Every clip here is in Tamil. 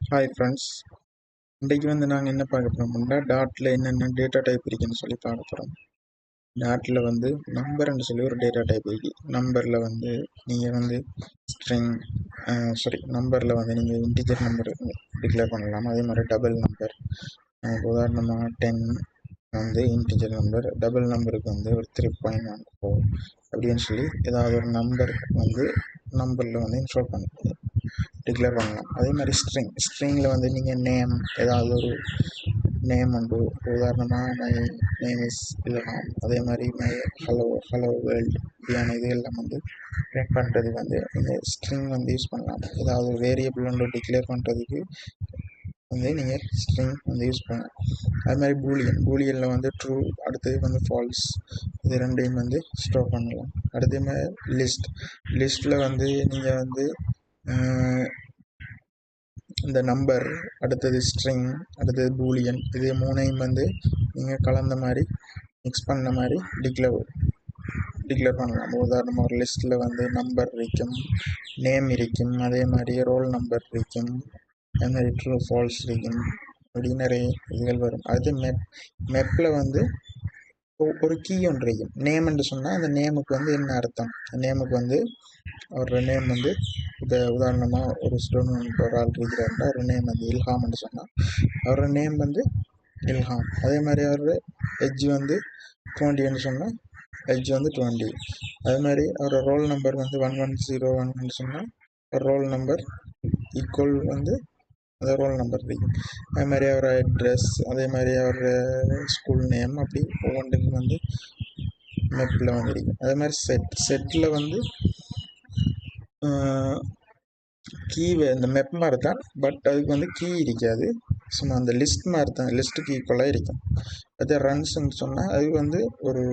ஹாய் ஃப்ரெண்ட்ஸ், இன்றைக்கு நாங்கள் என்ன பார்க்க போகிறோம்னா டாட்டில் என்னென்ன டேட்டா டைப் இருக்குன்னு சொல்லி பார்க்க போகிறோம். டாட்டில் நம்பர்னு சொல்லி ஒரு டேட்டா டைப் இருக்கு. நம்பரில் நீங்கள் ஸ்ட்ரிங் நம்பரில் நீங்கள் இன்டிஜர் நம்பர் டிக்ளேர் பண்ணலாம். அதே மாதிரி டபுள் நம்பர், உதாரணமாக 10 இன்டிஜர் நம்பர், டபுள் நம்பருக்கு ஒரு 3.14 அப்படின்னு சொல்லி ஏதாவது ஒரு நம்பர் நம்பரில் இன்ஸ்டால் பண்ணி டிக்ளேர் பண்ணலாம். அதே மாதிரி ஸ்ட்ரிங்கில் நீங்கள் நேம், ஏதாவது ஒரு நேம் உண்டு. உதாரணமாக மை நேம் இஸ் இல்ஹாம், அதே மாதிரி மை ஹலோ வேர்ல்டு, இப்படியான இது எல்லாம் பிரிண்ட் பண்ணுறதுக்கு நீங்கள் ஸ்ட்ரிங் யூஸ் பண்ணலாம். ஏதாவது ஒரு வேரியபிள் ஒன்று டிக்ளேர் பண்ணுறதுக்கு நீங்கள் ஸ்ட்ரிங் யூஸ் பண்ணலாம். அது மாதிரி பூலியனில் ட்ரூ, அடுத்தது ஃபால்ஸ், இது ரெண்டையும் ஸ்டோர் பண்ணலாம். அடுத்த மாதிரி லிஸ்ட்டில் நீங்கள் இந்த நம்பர், அடுத்தது ஸ்ட்ரிங், அடுத்தது பூலியன், இது மூணையும் நீங்கள் கலந்த மாதிரி மிக்ஸ் பண்ண மாதிரி டிக்ளேர் பண்ணலாம். உதாரணமாக ஒரு லிஸ்ட்டில் நம்பர் இருக்கும், நேம் இருக்கும், அதே மாதிரி ரோல் நம்பர் இருக்கும், அதே மாதிரி ட்ரூ ஃபால்ஸ் இருக்கும், அப்படி நிறைய இதுகள் வரும். அடுத்து மெப்பில் ஒரு கீ ஒன்று இருக்கும். நேம்னு சொன்னால் அந்த நேமுக்கு என்ன அர்த்தம், நேமுக்கு ஒரு நேம் இப்போ உதாரணமாக ஒரு ஸ்டூடெண்ட் ஒரு ஆள் இருக்கிறாருன்னா ஒரு நேம் இல்ஹாம்னு சொன்னால் அவரோட நேம் இல்ஹாம். அதே மாதிரி அவர் எஜ் 20ன்னு சொன்னால் எஜ் 20. அதே மாதிரி அவரோட ரோல் நம்பர் 1101ன்னு சொன்னால் ரோல் நம்பர் ஈக்குவல் அந்த ரோல் நம்பர் இருக்கும். அதே மாதிரி அவரோட அட்ரஸ், அதே மாதிரி அவரோட ஸ்கூல் நேம், அப்படி ஒவ்வொன்றுக்கும் மெப்பில் இருக்கும். அதே மாதிரி செட்டில் கீ இந்த மெப் மாதிரி தான், பட் அதுக்கு கீ இருக்காது, சும்மா அந்த லிஸ்ட் மாதிரி தான், லிஸ்ட்டுக்கு ஈக்குவலாக இருக்கும். அதே ரன்ஸ்ன்னு சொன்னால் அது ஒரு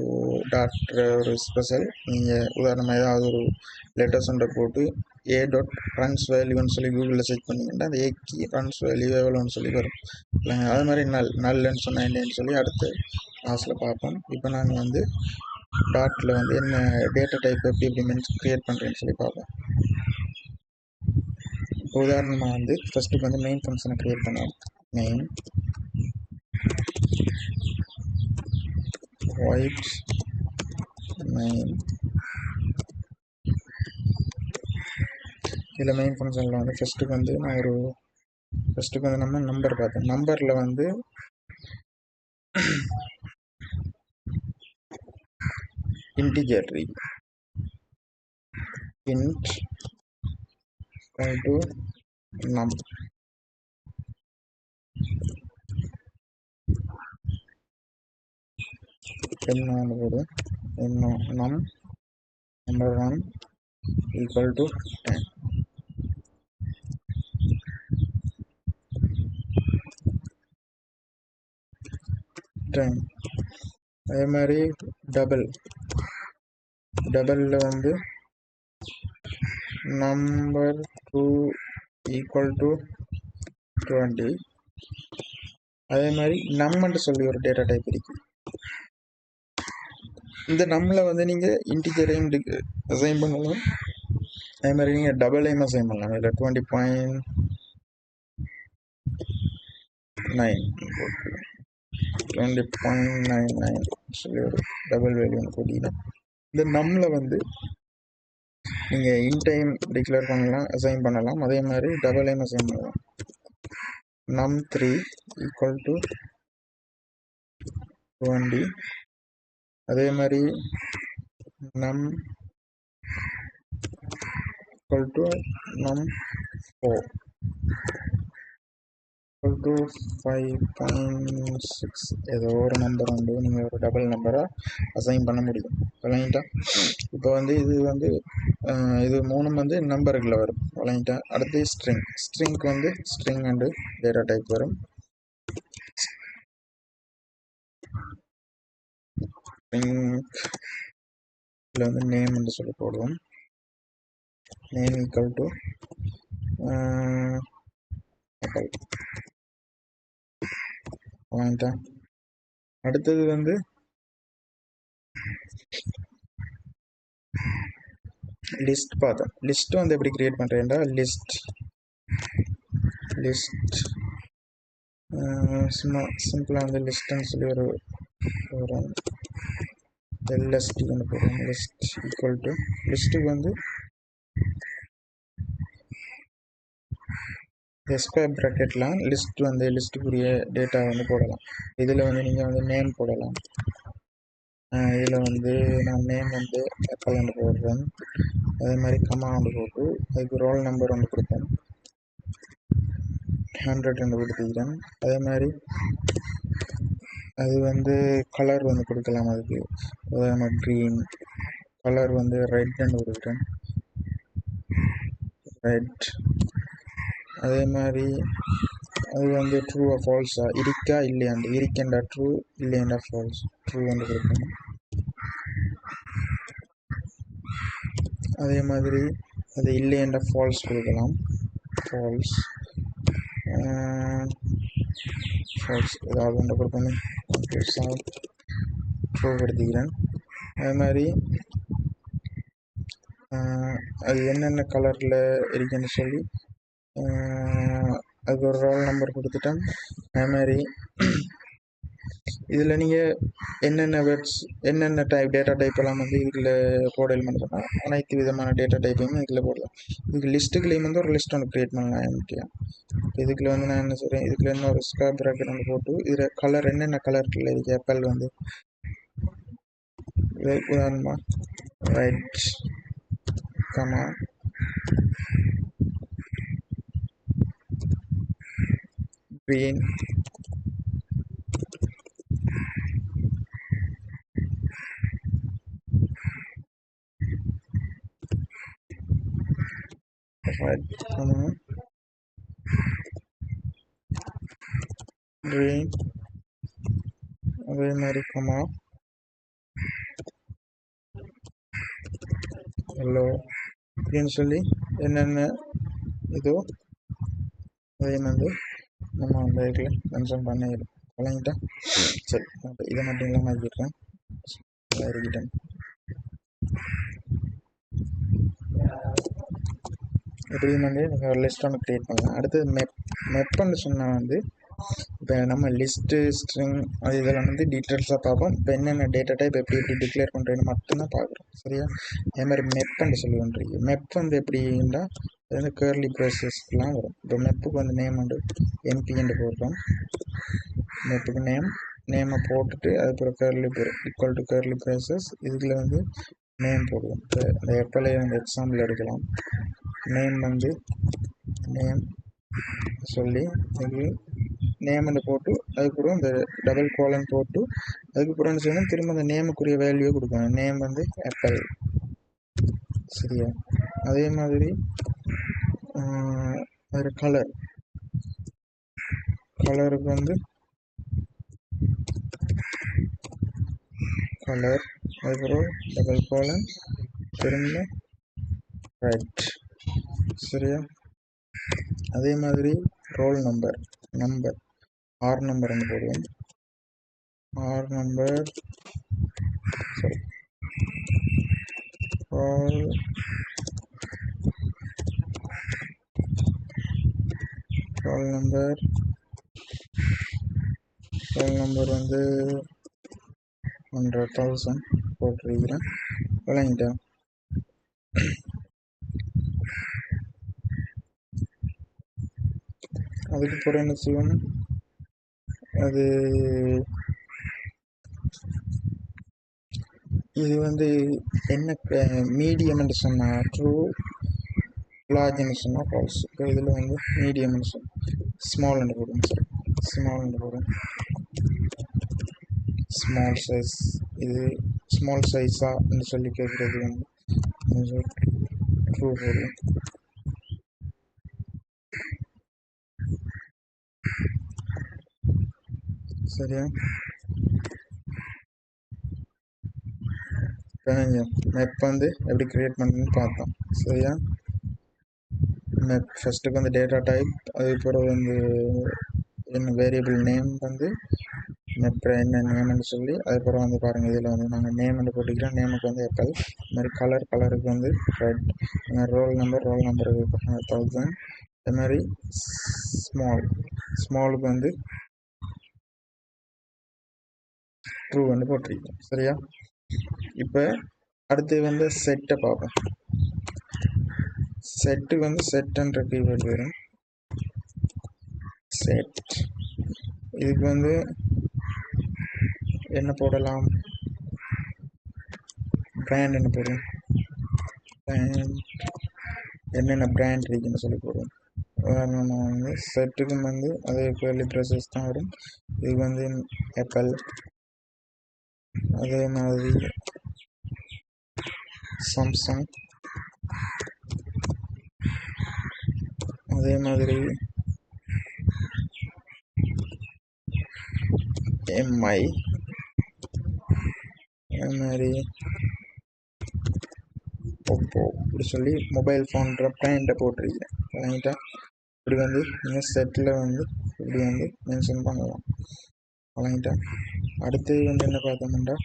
டாக்டர் ஒரு ஸ்பெஷல். நீங்கள் உதாரணமாக ஏதாவது ஒரு லெட்டர்ஸ் ஒன்றை போட்டு A.runs வேல்யூன்னு சொல்லி கூகுளில் செக் பண்ணிங்கன்னா அந்த ஏக்கு ரன்ஸ் வேல்யூ எவ்வளோன்னு சொல்லி வரும். அது மாதிரி நல்லன்னு சொன்னால் என்னன்னு சொல்லி அடுத்த கிளாஸில் பார்ப்போம். இப்போ நாங்கள் டாட்டில் என்ன டேட்டா டைப் எப்படி க்ரியேட் பண்ணுறேன்னு சொல்லி பார்ப்போம். உதாரணமாக ஃபஸ்ட்டுக்கு மெயின் ஃபங்க்ஷனை க்ரியேட் பண்ணுவோம். மெயின் void main, இதில் மெயின் ஃபங்க்ஷனில் ஃபஸ்ட்டுக்கு நான் ஃபஸ்ட்டுக்கு நம்ம நம்பர் பார்த்தோம். நம்பரில் இன்டிஜர் int to num, என்ன போடு num number 1 equal to 10. அதே மாதிரி டபுளில் நம்பர் 2 equal to 20. அதே மாதிரி நம்மன்னு சொல்லி ஒரு டேட்டா டைப் இருக்கு. இந்த நம்மள நீங்கள் இன்டிஜரையும் அசைன் பண்ணலாம், அதே மாதிரி நீங்கள் டபுளையும் அசைன் பண்ணலாம். இதில் 20.99 சொல்லி ஒரு டபுள் வேல்யூன்னு போட்டிங்கன்னா இந்த நம்மள நீங்கள் இன்டைம் டிக்ளேர் பண்ணலாம், அசைன் பண்ணலாம். அதே மாதிரி டபுளையும் அசைன் பண்ணலாம். num3 equal to 20. அதே மாதிரி num equal to num4 equal to 5.6. ஏதோ ஒரு நம்பர் நீங்கள் ஒரு டபுள் நம்பராக அசைன் பண்ண முடியும். விளங்கிட்டா? இப்போ இது மூணும் நம்பருக்குள்ள வரும். விளங்கிட்டா? அடுத்து ஸ்ட்ரிங்க்கு ஸ்ட்ரிங் அண்டு டேட்டா டைப் வரும். இதில் நேம் என்று சொல்லி போடுவோம். நேம் ஈக்குவல் டு வாங்கிட்டா. அடுத்தது லிஸ்ட் பார்த்தோம். லிஸ்ட் எப்படி கிரியேட் பண்ணுறேன்டா, லிஸ்ட் சும்மா சிம்பிளாக வந்து லிஸ்ட்டுன்னு சொல்லி ஒரு எல்எஸ்டி வந்து போடுறோம். லிஸ்ட் ஈக்குவல் டு லிஸ்ட்டுக்கு வந்து ஸ்கொயர் ப்ராக்கெட்லாம் லிஸ்ட் வந்து லிஸ்ட்டுக்குரிய டேட்டா வந்து போடலாம். இதில் வந்து நீங்கள் வந்து நேம் போடலாம். இதில் வந்து நான் நேம் வந்து ஆப்பிள் வந்து போடுறேன். அதே மாதிரி கமா வந்து போட்டு அதுக்கு ரோல் நம்பர் வந்து கொடுப்பேன். 100 வந்து கொடுத்துக்கிறேன். அதே மாதிரி அது வந்து கலர் வந்து கொடுக்கலாம். அதுக்கு உதாரணம் க்ரீன் கலர் வந்து ரெட்னு கொடுக்குறேன். ரெட். அதே மாதிரி அது வந்து ட்ரூவா ஃபால்ஸா இருக்கா இல்லையாண்டு இருக்கேண்டா ட்ரூ இல்லையாண்டா ஃபால்ஸ் ட்ரூ வந்து கொடுக்கணும். அதே மாதிரி அது இல்லையாண்டா ஃபால்ஸ் கொடுக்கலாம். ஃபால்ஸ் ஃபால்ஸ் ஏதாவது ஒன்று கொடுக்கணும். ட்ரூ கொடுத்துக்கிறேன். அதே மாதிரி அது என்னென்ன கலரில் இருக்குன்னு சொல்லி அதுக்கு ஒரு ரோல் நம்பர் கொடுத்துட்டேன். அதே மாதிரி இதில் நீங்கள் என்னென்ன வேர்ட்ஸ் என்னென்ன டேட்டா டைப் எல்லாம் வந்து இதில் போடலாம்னு சொன்னால் அனைத்து விதமான டேட்டா டைப்பையும் இதில் போடலாம். இதுக்கு லிஸ்ட்டுக்குள்ளேயும் வந்து ஒரு லிஸ்ட் ஒன்று க்ரியேட் பண்ணலாம் முக்கியம். இதுக்குள்ள வந்து நான் என்ன சொல்கிறேன், இதுக்குள்ள என்ன ஒரு ஸ்கொயர் ப்ராக்கெட் ஒன்று போட்டு இதில் கலர் என்னென்ன கலர்ல இருக்கு ஆப்பிள் வந்து உதாரணமாக right comma green red green அதே மாதிரி கமா எல்லோ அப்படின்னு சொல்லி என்னென்ன இதோ அதே வந்து நம்ம அந்த இதில் மென்ஷன் பண்ணிடுறோம். வழங்கிட்டேன். சரி, இதை மட்டும் இல்லாமல் ஆக்கிடுறேன். இறக்கிட்டேன். இப்படியும் வந்து நீங்கள் ஒரு லிஸ்ட் ஒன்று க்ரியேட் பண்ணலாம். அடுத்தது மெப்புன்னு சொன்னால் வந்து இப்போ நம்ம லிஸ்ட்டு ஸ்ட்ரிங் அது இதெல்லாம் வந்து டீட்டெயில்ஸாக பார்ப்போம். இப்போ என்னென்ன டேட்டா டைப் எப்படி டிக்ளேர் பண்ணுறேன்னு மட்டும்தான் பார்க்குறோம். சரியா? அதே மாதிரி மெப்புன்னு சொல்லி பண்ணுறீங்க. மெப் வந்து எப்படின்னா அது வந்து கேர்லி ப்ராசஸ்லாம் வரும். இப்போ மெப்புக்கு வந்து நேம் வந்து எம்பின்னு போடுறோம். மெப்புக்கு நேமை போட்டுட்டு அதுக்கப்புறம் girly equal to girly process இதில் வந்து நேம் போடுவோம். இப்போ இந்த எப்போலே வந்து எக்ஸாம்பிள் எடுக்கலாம். நேம் வந்து நேம் சொல்லி இது நேம்னு போட்டு அதுக்கப்புறம் இந்த டபுள் கோலன் போட்டு அதுக்கப்புறம் என்ன செய்யணும், திரும்ப அந்த நேமுக்குரிய வேல்யூ கொடுக்கணும். நேம் வந்து ஆப்பிள். சரியா? அதே மாதிரி ஒரு கலருக்கு வந்து கலர் அதுக்கப்புறம் டபுள் கோலன் திரும்ப ரைட். சரியா? அதே மாதிரி ரோல் நம்பர் ஆர் நம்பர் வந்து போடுவோம். ஆர் நம்பர் சரி ரோல் நம்பர் வந்து 100,000 போட்டிருக்கிறேன். விளங்கிட்டேன். அதுக்கப்புறம் என்ன செய்வோம், அது இது வந்து என்ன மீடியம்னு சொன்னால் ட்ரூ, லார்ஜ்னு சொன்னால் ஃபால்ஸ். இப்போ இதில் வந்து மீடியம்னு ஸ்மால்னு போடுவோம். சரி, ஸ்மால்னு போடுவோம். ஸ்மால் சைஸ் இது ஸ்மால் சைஸான்னு சொல்லி கேட்குறது வந்து ட்ரூ போடுவோம். சரியா? மெப் வந்து எப்படி கிரியேட் பண்ணுன்னு பார்த்தோம். சரியா? மெப் ஃபஸ்ட்டுக்கு வந்து டேட்டா டைப், அதுக்கப்புறம் வந்து என்ன வேரியபிள் நேம் வந்து மெப் என்ன நேம்னு சொல்லி அதுக்கப்புறம் வந்து பாருங்கள் இதில் வந்து நாங்கள் நேம்னு போட்டுக்கிறோம். நேமுக்கு வந்து ஆப்பிள். இது மாதிரி கலருக்கு வந்து ரெட். ரோல் நம்பருக்கு 100,000. அது மாதிரி ஸ்மாலுக்கு வந்து ட்ரூ வந்து போட்டிருக்கோம். சரியா? இப்போ அடுத்து வந்து செட்டை பார்ப்போம். செட்டுக்கு வந்து செட்டுன்ற கீவேர்டு வரும். செட் இதுக்கு வந்து என்ன போடலாம்? பிராண்ட் என்ன போடும்? பிராண்ட் என்னென்ன பிராண்ட் இருக்குன்னு சொல்லி போடுவோம். உதாரணமாக வந்து செட்டுக்கு வந்து அதே கேர்லி ப்ராசஸ் தான் வரும். இது வந்து ஆப்பிள், அதே மாதிரி சாம்சங், அதே மாதிரி எம்ஐ, அதே மாதிரி ஒப்போ, இப்படி சொல்லி மொபைல் ஃபோன்ற பிராண்டை போட்டிருக்கிறேன். ரைட்டா? இப்படி வந்து நீங்கள் செட்டில் வந்து இப்படி வந்து மென்ஷன் பண்ணலாம். ரைட்டா? அடுத்து வந்து என்ன பார்த்தோம்னா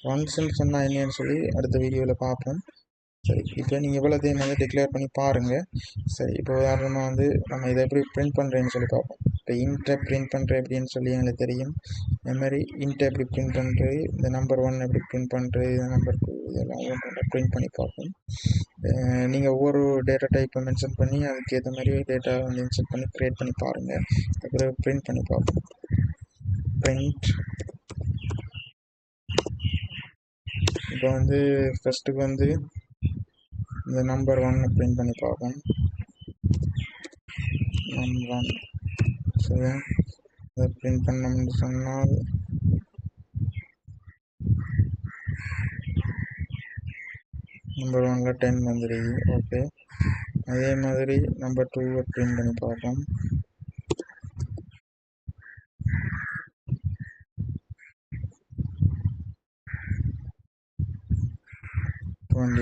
ரன்ஸ்ன்னு சொன்னால் என்னன்னு சொல்லி அடுத்த வீடியோவில் பார்ப்போம். சரி, இப்போ நீங்கள் இவ்வளோத்தையும் வந்து டிக்ளேர் பண்ணி பாருங்கள். சரி, இப்போ உதாரணமாக வந்து நம்ம இதை எப்படி பிரிண்ட் பண்ணுறேன்னு சொல்லி பார்ப்போம். இப்போ இன்ட்டை பிரிண்ட் பண்ணுறேன் அப்படின்னு சொல்லி எங்களுக்கு தெரியும். இந்த மாதிரி இன்ட்டை எப்படி பிரிண்ட் பண்ணுறது, இந்த நம்பர் 1 எப்படி பிரிண்ட் பண்ணுறது, இந்த நம்பர் 2 இதெல்லாம் ஒன்று பிரிண்ட் பண்ணி பார்ப்போம். நீங்கள் ஒவ்வொரு டேட்டா டைப்பை மென்ஷன் பண்ணி அதுக்கேற்ற மாதிரி டேட்டா வந்து இன்செர்ட் பண்ணி க்ரியேட் பண்ணி பாருங்கள். அப்புறம் பிரிண்ட் பண்ணி பார்ப்போம். பிரிண்ட் இப்போ வந்து ஃபஸ்ட்டுக்கு வந்து இந்த நம்பர் 1 பிரிண்ட் பண்ணி பார்ப்போம். நம்பர் 1 சரியா? இதை பிரிண்ட் பண்ணோம்னு சொன்னால் நம்பர் 1ல் 10 வந்துடுது. ஓகே, அதே மாதிரி நம்பர் 2 பிரிண்ட் பண்ணி பார்ப்போம்.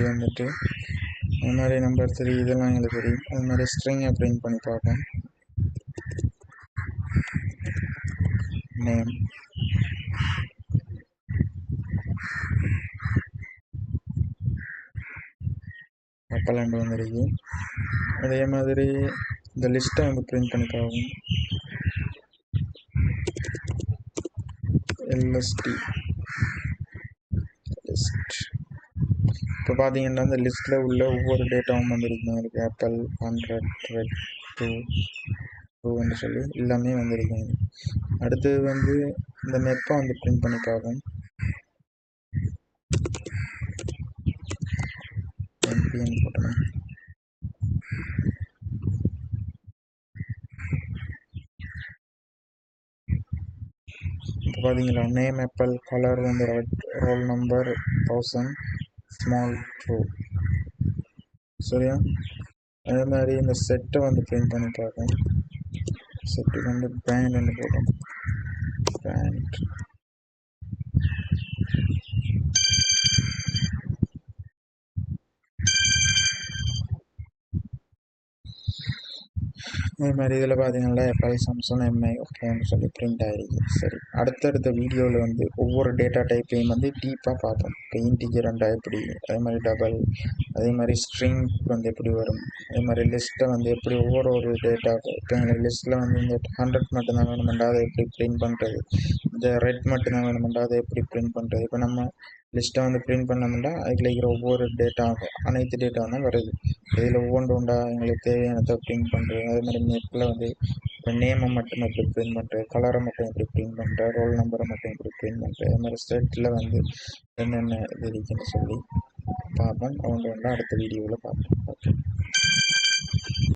வந்துட்டு அது மாதிரி நம்பர் 3 இதெல்லாம் எங்களுக்கு தெரியும். அது மாதிரி ஸ்ட்ரிங்கை பிரிண்ட் பண்ணி பார்ப்போம். நேம், அப்பலாண்டு வந்துருக்கு. அதே மாதிரி இந்த லிஸ்ட்டை வந்து பிரிண்ட் பண்ணி பார்ப்போம். LSD list. இப்போ பார்த்தீங்கன்னா அந்த லிஸ்ட்டில் உள்ள ஒவ்வொரு டேட்டாவும் வந்துருக்கு. எனக்கு ஆப்பிள் 100 ரெட் 2 சொல்லி எல்லாமே வந்துருக்குங்க. அடுத்தது வந்து இந்த மெப்பை வந்து பிரிண்ட் பண்ணி பார்ப்போம். எம்பிஎன் போட்டோம். இப்போ பார்த்தீங்களா நேம் ஆப்பிள், கலர் வந்து red, roll number 1000, small true. சரியா? அதே மாதிரி இந்த செட்டை வந்து பிரிண்ட் பண்ணி பார்ப்போம். செட்டுக்கு வந்து பிராண்ட் வந்து போட்டோம். பிராண்ட் அதே மாதிரி இதில் பார்த்தீங்கன்னா ஆப்பிள், சாம்சங், எம்ஐ ஓகேன்னு சொல்லி பிரிண்ட் ஆகிருக்கு. சரி, அடுத்தடுத்த வீடியோவில் வந்து ஒவ்வொரு டேட்டா டைப்பையும் வந்து டீப்பாக பார்ப்போம். இப்போ இன்டிஜர் எப்படி, அதே மாதிரி டபுள், அதே மாதிரி ஸ்ட்ரிங் வந்து எப்படி வரும், அதே மாதிரி லிஸ்ட்டை வந்து எப்படி ஒவ்வொரு டேட்டா. இப்போ எங்களுக்கு லிஸ்ட்டில் வந்து இந்த 100 மட்டும்தான் வேணுமெண்டா அதை எப்படி பிரிண்ட் பண்ணுறது, இந்த ரெட் மட்டும்தான் வேணுமெண்டா அதை எப்படி பிரிண்ட் பண்ணுறது. இப்போ நம்ம லிஸ்ட்டை வந்து பிரிண்ட் பண்ணோம்னா அதில் இருக்கிற ஒவ்வொரு டேட்டா அனைத்து டேட்டா தான் வருது. இதில் ஒவ்வொன்று உண்டா எங்களுக்கு தேவையானதை பிரிண்ட் பண்ணுறது. அதே மாதிரி நெட்டில் வந்து இப்போ நேமை மட்டும் எப்படி பிரிண்ட் பண்ணுறது, கலரை மட்டும் எப்படி பிரிண்ட் பண்ணுறது, ரோல் நம்பரை மட்டும் எப்படி பிரிண்ட் பண்ணுறது. அது மாதிரி செட்டில் வந்து என்னென்ன இது இருக்குன்னு சொல்லி பார்ப்போம். ஒன்று அடுத்த வீடியோவில் பார்ப்போம். ஓகே.